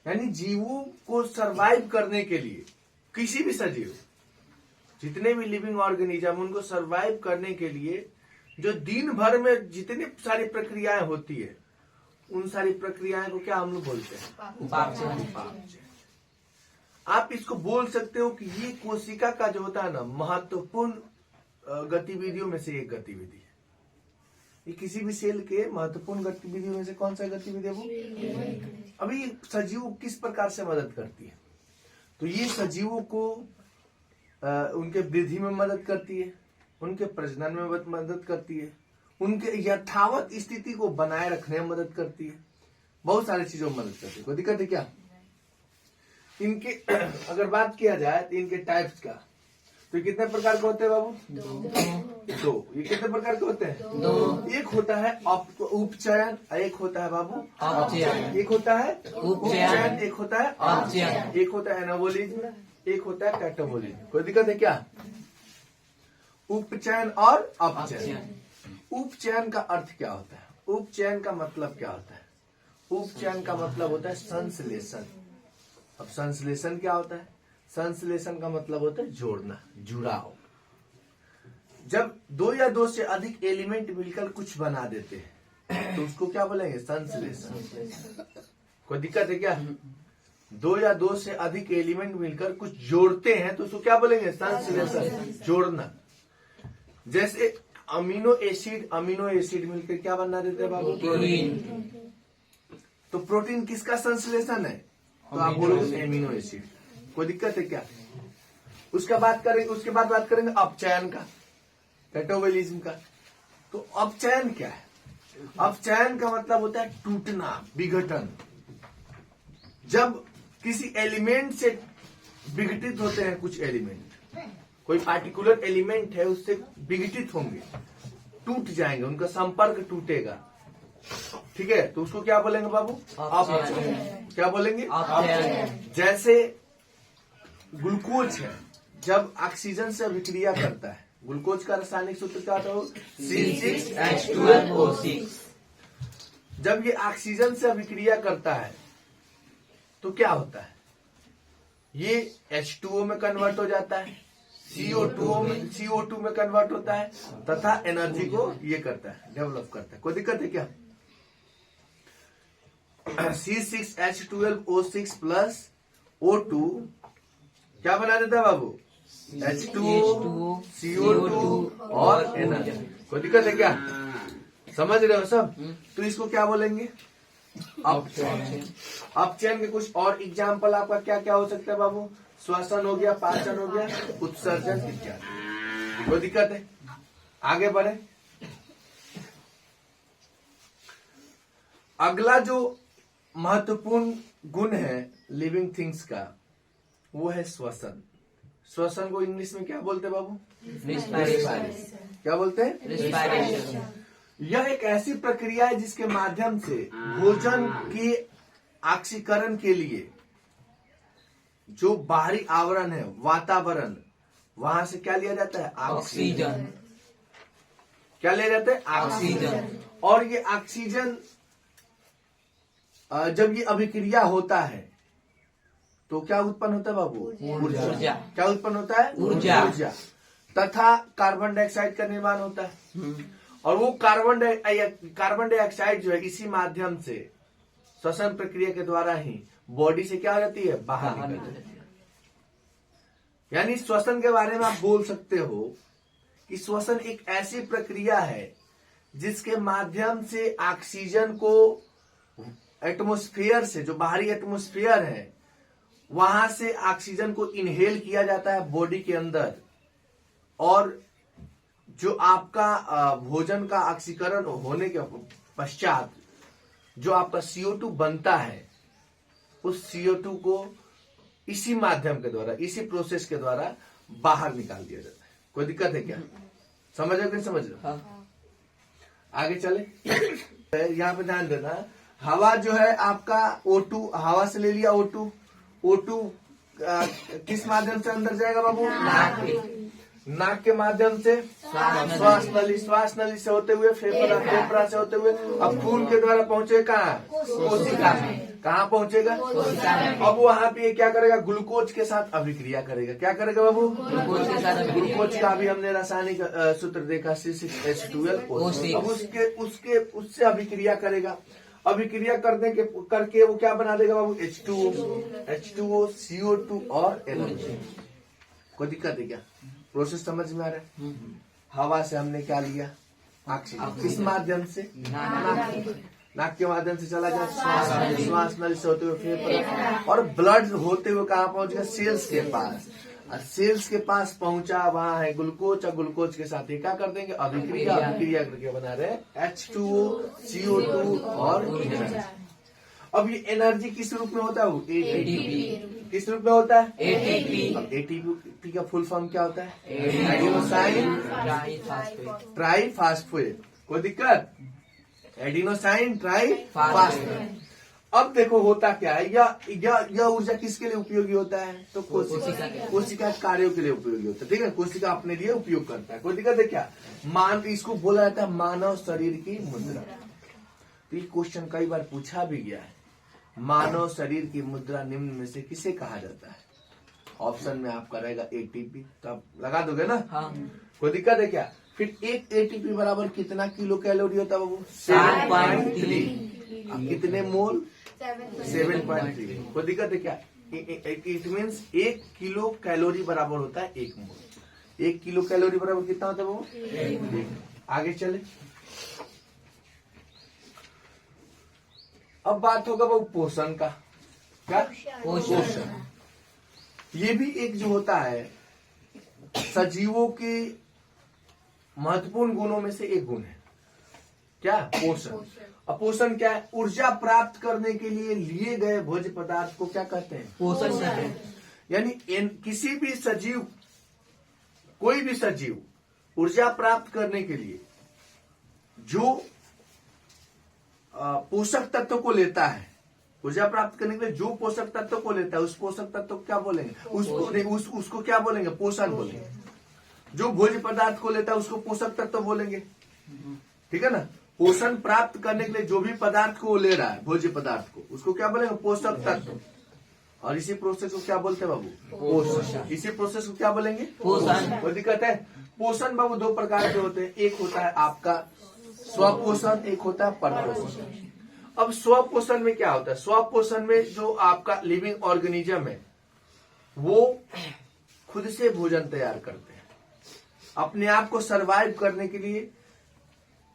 यानी जीवों को सरवाइव करने के लिए, किसी भी सजीव, जितने भी लिविंग ऑर्गेनिज्म, उनको सरवाइव करने के लिए जो दिन भर में जितनी सारी प्रक्रियाएं होती है, उन सारी प्रक्रियाएं को क्या हम लोग बोलते हैं? उपापचय। आप इसको बोल सकते हो कि ये कोशिका का जो होता है ना, महत्वपूर्ण गतिविधियों में से एक गतिविधि है। ये किसी भी सेल के महत्वपूर्ण गतिविधियों में से कौन सा गतिविधि है वो? अभी सजीवों किस प्रकार से मदद करती है? तो ये सजीवों को उनके वृद्धि में मदद करती है, उनके प्रजनन में मदद करती है, उनके यथावत स्थिति को बनाए रखने में मदद करती है, बहुत सारी चीजों में मदद करती है। कोई दिक्कत है क्या? इनके अगर बात किया जाए तो इनके टाइप्स का, तो कितने प्रकार के होते हैं बाबू? दो। ये कितने प्रकार के होते हैं? दो। एक होता है उपचयन, एक होता है बाबू अपचयन। एक होता है उपचयन, एक होता है अपचयन। एक होता है एनाबोलिज्म, एक होता है कैटाबोलिज्म। कोई दिक्कत है क्या? उपचयन और अपचयन। उपचयन का अर्थ क्या होता है? उपचयन का मतलब क्या होता है? उपचयन का मतलब होता है संश्लेषण। अब संश्लेषण क्या होता है? संश्लेषण का मतलब होता है जोड़ना, जुड़ाव। जब दो या दो से अधिक एलिमेंट मिलकर कुछ बना देते हैं तो उसको क्या बोलेंगे? संश्लेषण। कोई दिक्कत है क्या? दो या दो से अधिक एलिमेंट मिलकर कुछ जोड़ते हैं तो उसको क्या बोलेंगे? संश्लेषण, जोड़ना। जैसे अमीनो एसिड मिलकर क्या बना देते हैं बाबू? प्रोटीन। तो प्रोटीन किसका संश्लेषण है? तो आप बोलोगे एमिनो एसिड। कोई दिक्कत है क्या? उसके बाद बात करेंगे अपचयन का, कैटाबोलिज्म का। तो अपचयन क्या है? अपचयन का मतलब होता है टूटना, विघटन। जब किसी एलिमेंट से विघटित होते हैं कुछ एलिमेंट, कोई पार्टिकुलर एलिमेंट है उससे विघटित होंगे, टूट जाएंगे, उनका संपर्क टूटेगा, ठीक है, तो उसको क्या बोलेंगे बाबू? अपचयन। क्या बोलेंगे? अपचयन। जैसे ग्लूकोज है, जब ऑक्सीजन से अभिक्रिया करता है, ग्लूकोज का रासायनिक सूत्र क्या होता है? C6H12O6। जब ये ऑक्सीजन से अभिक्रिया करता है तो क्या होता है? ये H2O में कन्वर्ट हो जाता है, CO2 में कन्वर्ट होता है तथा एनर्जी को ये करता है, डेवलप करता है। कोई दिक्कत है क्या? C6H12O6 प्लस O2 क्या बना देता है बाबू? H2O, CO2 और एनर्जी। कोई दिक्कत है क्या? समझ रहे हो सब? तो इसको क्या बोलेंगे? अपचयन। अपचयन के कुछ और एग्जाम्पल आपका क्या क्या हो सकता है बाबू? श्वसन हो गया, पाचन हो गया, उत्सर्जन इत्यादि। कोई दिक्कत है? आगे बढ़े। अगला जो महत्वपूर्ण गुण है लिविंग थिंग्स का, वो है श्वसन। श्वसन को इंग्लिश में क्या बोलते हैं बाबू? रिस्पायरेशन। क्या बोलते हैं? रिस्पायरेशन। यह एक ऐसी प्रक्रिया है जिसके माध्यम से भोजन के ऑक्सीकरण के लिए जो बाहरी आवरण है, वातावरण, वहां से क्या लिया जाता है? ऑक्सीजन। क्या लिया जाता है? ऑक्सीजन। और ये ऑक्सीजन जब ये अभिक्रिया होता है तो क्या उत्पन्न होता है बाबू? ऊर्जा। क्या उत्पन्न होता है? ऊर्जा। तथा कार्बन डाइऑक्साइड का निर्माण होता है। और वो कार्बन डाइऑक्साइड जो है इसी माध्यम से श्वसन प्रक्रिया के द्वारा ही बॉडी से क्या हो जाती है? बाहर निकल जाती है। यानी श्वसन के बारे में आप बोल सकते हो कि श्वसन एक ऐसी प्रक्रिया है जिसके माध्यम से ऑक्सीजन को एटमॉस्फेयर से, जो बाहरी एटमॉस्फेयर है, वहां से ऑक्सीजन को इनहेल किया जाता है बॉडी के अंदर, और जो आपका भोजन का ऑक्सीकरण होने के पश्चात जो आपका CO2 बनता है, उस CO2 को इसी माध्यम के द्वारा, इसी प्रोसेस के द्वारा बाहर निकाल दिया जाता है। कोई दिक्कत है क्या? समझ रहे? समझ रहे? आगे चले। यहाँ पे ध्यान देना, हवा जो है आपका O2, हवा से ले लिया O2 किस माध्यम से अंदर जाएगा बाबू? नाक के माध्यम से श्वास नली से होते हुए फेफड़ा से होते हुए अब खून के द्वारा पहुंचे कहाँ? कोशिका में। कहाँ पहुंचेगा? अब वहाँ पे क्या करेगा? ग्लूकोज के साथ अभिक्रिया करेगा। क्या करेगा बाबू? ग्लूकोज के साथ अभिक्रिया। ग्लूकोज का भी हमने रासायनिक सूत्र देखा C6H12O6। अब उससे अभिक्रिया करेगा। अभिक्रिया करके वो क्या बना देगा बाबू? H2O, CO2 और NO2। कोई दिक्कत है क्या? प्रोसेस समझ में आ रहा है? हवा से हमने क्या लिया? ऑक्सीजन। किस माध्यम से? नाक के माध्यम से चला गया श्वास नली से होते हुए फेफड़े, और ब्लड होते हुए कहाँ पहुंच गया? सेल्स के पास। और सेल्स के पास पहुंचा, वहां है ग्लूकोज, और ग्लूकोज के साथ ये क्या कर देंगे? अभिक्रिया करके बना रहे H2O, CO2 और एनर्जी। अब ये एनर्जी किस रूप में होता है? वो ATP। किस रूप में होता है? ATP। अब ATP का फुल फॉर्म क्या होता है? Adenosine triphosphate. कोई दिक्कत? Adenosine triphosphate. अब देखो होता क्या है, यह ऊर्जा किसके लिए उपयोगी होता है? तो कोशिका कार्यों के लिए उपयोगी होता है। ठीक है, कोशिका अपने लिए उपयोग करता है। कोई दिक्कत है क्या? इसको बोला जाता है मानव शरीर की मुद्रा। तो ये क्वेश्चन कई बार पूछा भी गया है। मानव शरीर की मुद्रा निम्न में से किसे कहा जाता है? ऑप्शन में आपका रहेगा ATP। तो आप लगा दोगे ना? हाँ। कोई दिक्कत है क्या? फिर एक ATP बराबर कितना किलो कैलोरी होता है बाबू? 7.3। अब कितने मोल? 7.3। कोई दिक्कत है क्या? इट मीन्स 1 किलो कैलोरी बराबर होता है 1 मोल। 1 किलो कैलोरी बराबर कितना होता है बाबू? आगे चले। अब बात होगा बाबू पोषण का। क्या? पोषण। ये भी एक जो होता है सजीवों के महत्वपूर्ण गुणों में से एक गुण है। क्या? पोषण। अब पोषण क्या है? ऊर्जा प्राप्त करने के लिए लिए गए भोज्य पदार्थ को क्या कहते हैं? पोषण कहते हैं। यानी किसी भी सजीव, कोई भी सजीव ऊर्जा प्राप्त करने के लिए जो पोषक तत्व को लेता है, ऊर्जा प्राप्त करने के लिए जो पोषक तत्व को लेता है, उस पोषक तत्व को क्या बोलेंगे? उसको क्या बोलेंगे? पोषण बोलेंगे। जो भोज्य पदार्थ को लेता है उसको पोषक तत्व बोलेंगे। ठीक है ना? पोषण प्राप्त करने के लिए जो भी पदार्थ को ले रहा है, भोज्य पदार्थ को, उसको क्या बोलेंगे? पोषक तत्व। और इसी प्रोसेस को क्या बोलते हैं बाबू? पोषण। इसी प्रोसेस को क्या बोलेंगे? पोषण। कोई दिक्कत है? पोषण बाबू दो प्रकार के होते हैं। एक होता है आपका स्वपोषण, एक होता है परपोषण। अब स्वपोषण में क्या होता है? स्वपोषण में जो आपका लिविंग ऑर्गेनिज्म है वो खुद से भोजन तैयार करते हैं। अपने आप को सरवाइव करने के लिए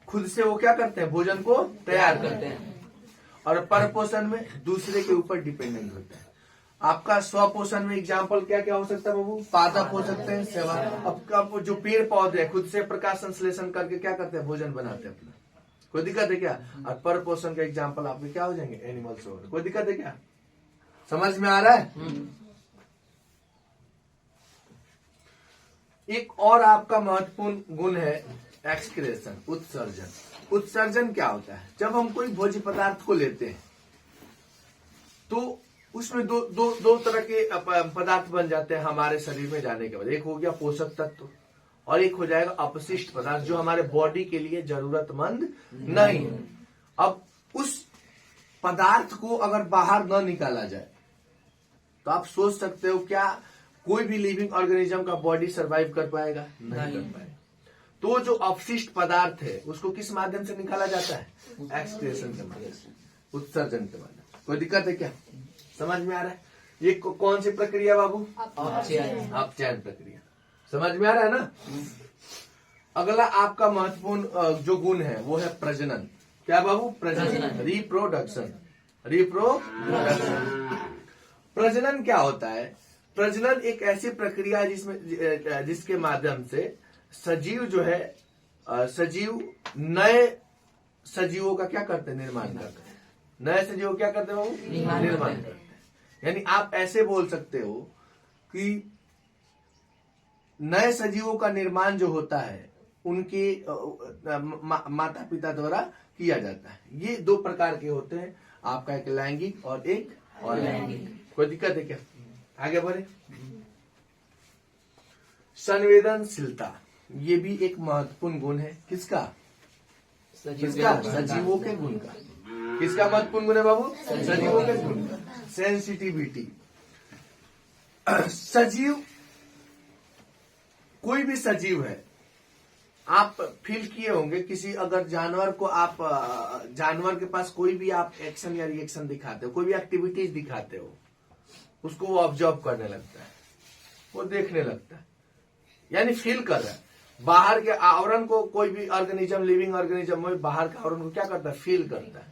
खुद से वो क्या करते हैं? भोजन को तैयार करते हैं। और परपोषण में दूसरे के ऊपर डिपेंडेंट होते हैं। आपका स्वपोषण में एग्जाम्पल क्या क्या हो सकता है बाबू? पादप हो सकते हैं, सेवा। अब जो पेड़ पौधे खुद से प्रकाश संश्लेषण करके क्या करते हैं? भोजन बनाते हैं अपना। कोई दिक्कत है क्या? और परपोषण का एग्जाम्पल आपके क्या हो जाएंगे? एनिमल्स हो गए। कोई दिक्कत है क्या? समझ में आ रहा है? एक और आपका महत्वपूर्ण गुण है एक्सक्रेशन, उत्सर्जन। उत्सर्जन क्या होता है? जब हम कोई भोज्य पदार्थ को लेते हैं तो उसमें दो तरह के पदार्थ बन जाते हैं हमारे शरीर में जाने के बाद। एक हो गया पोषक तत्व और एक हो जाएगा अपशिष्ट पदार्थ जो हमारे बॉडी के लिए जरूरतमंद नहीं। अब उस पदार्थ को अगर बाहर न निकाला जाए तो आप सोच सकते हो क्या कोई भी लिविंग ऑर्गेनिज्म का बॉडी सरवाइव कर पाएगा? नहीं कर पाएगा। तो जो अपशिष्ट पदार्थ है उसको किस माध्यम से निकाला जाता है? एक्सक्रेशन के माध्यम से, उत्सर्जन के माध्यम से। कोई दिक्कत है क्या? समझ में आ रहा है? ये कौन सी प्रक्रिया बाबू? अपचयन प्रक्रिया। समझ में आ रहा है ना? अगला आपका महत्वपूर्ण जो गुण है वो है प्रजनन। क्या बाबू? प्रजनन, रिप्रोडक्शन। प्रजनन क्या होता है? प्रजनन एक ऐसी प्रक्रिया जिसके माध्यम से सजीव जो है सजीव नए सजीवों का क्या करते हैं? निर्माण करते हैं। नए सजीव क्या करते हैं बाबू? निर्माण करते हैं। यानी आप ऐसे बोल सकते हो कि नए सजीवों का निर्माण जो होता है उनके माता पिता द्वारा किया जाता है। ये दो प्रकार के होते हैं, आपका एक लैंगिक और एक अलैंगिक। कोई दिक्कत है क्या? आगे बढ़े। संवेदनशीलता, ये भी एक महत्वपूर्ण गुण है। किसका? सजीवों के गुण का। किसका महत्वपूर्ण गुण है बाबू? सजीवों के गुण का। सेंसिटिविटी। सजीव, कोई भी सजीव है, आप फील किए होंगे किसी अगर जानवर को आप जानवर के पास कोई भी आप एक्शन या रिएक्शन दिखाते हो, कोई भी एक्टिविटीज दिखाते हो, उसको वो ऑब्जर्व करने लगता है, वो देखने लगता है, यानी फील कर रहा है। बाहर के आवरण को कोई भी ऑर्गेनिज्म, लिविंग ऑर्गेनिज्म में बाहर के आवरण को क्या करता है? फील करता है,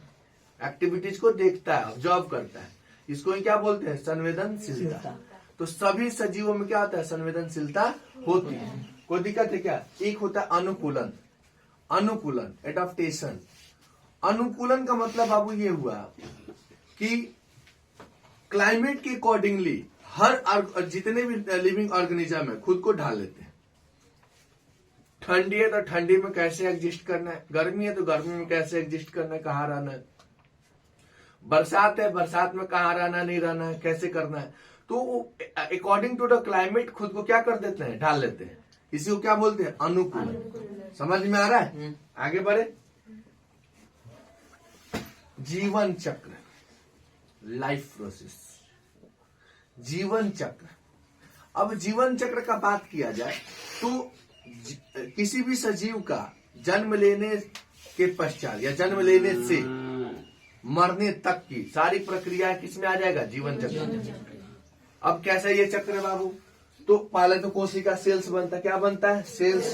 एक्टिविटीज को देखता है, ऑब्जर्व करता है। इसको ही क्या बोलते हैं? संवेदनशीलता। तो सभी सजीवों में क्या होता है? संवेदनशीलता होती है। कोई दिक्कत है क्या? एक होता है अनुकूलन। अनुकूलन, एडाप्टेशन। अनुकूलन का मतलब बाबू ये हुआ कि क्लाइमेट के अकॉर्डिंगली हर जितने भी लिविंग ऑर्गेनिज्म है खुद को ढाल लेते हैं। ठंडी है तो ठंडी में कैसे एग्जिस्ट करना है, गर्मी है तो गर्मी में कैसे एग्जिस्ट करना है, कहाँ रहना है, बरसात है बरसात में कहाँ रहना नहीं रहना है, कैसे करना है। तो अकॉर्डिंग टू द क्लाइमेट खुद को क्या कर देते हैं? ढाल लेते हैं। इसी को क्या बोलते हैं? अनुकूलन। समझ में आ रहा है? आगे बढ़े। जीवन चक्र, लाइफ प्रोसेस, जीवन चक्र। अब जीवन चक्र का बात किया जाए तो किसी भी सजीव का जन्म लेने के पश्चात या जन्म लेने से मरने तक की सारी प्रक्रिया किसमें आ जाएगा? जीवन चक्र। अब कैसा ये चक्र है बाबू? तो पहले तो कोशिका सेल्स बनता, क्या बनता है? सेल्स।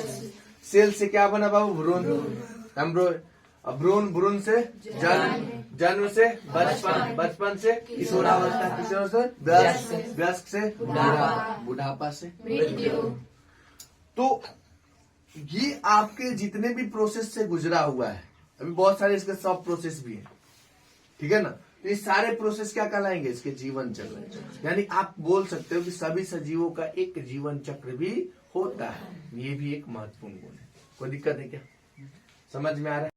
सेल से क्या बना बाबू? भ्रूण। एम्ब्रो। अब भ्रूण से जन्म, जन्म से बचपन, बचपन से किशोरावस्था, किशोर से वयस्क, वयस्क से बुढ़ापा से मृत्यु। तो ये आपके जितने भी प्रोसेस से गुजरा हुआ है, अभी बहुत सारे इसके सब प्रोसेस भी हैं, ठीक है ना? तो ये सारे प्रोसेस क्या कहलाएंगे? इसके जीवन चक्र। यानी आप बोल सकते हो कि सभी सजीवों का एक जीवन चक्र भी होता है। ये भी एक महत्वपूर्ण गुण है। कोई दिक्कत है क्या? समझ में आ रहा है?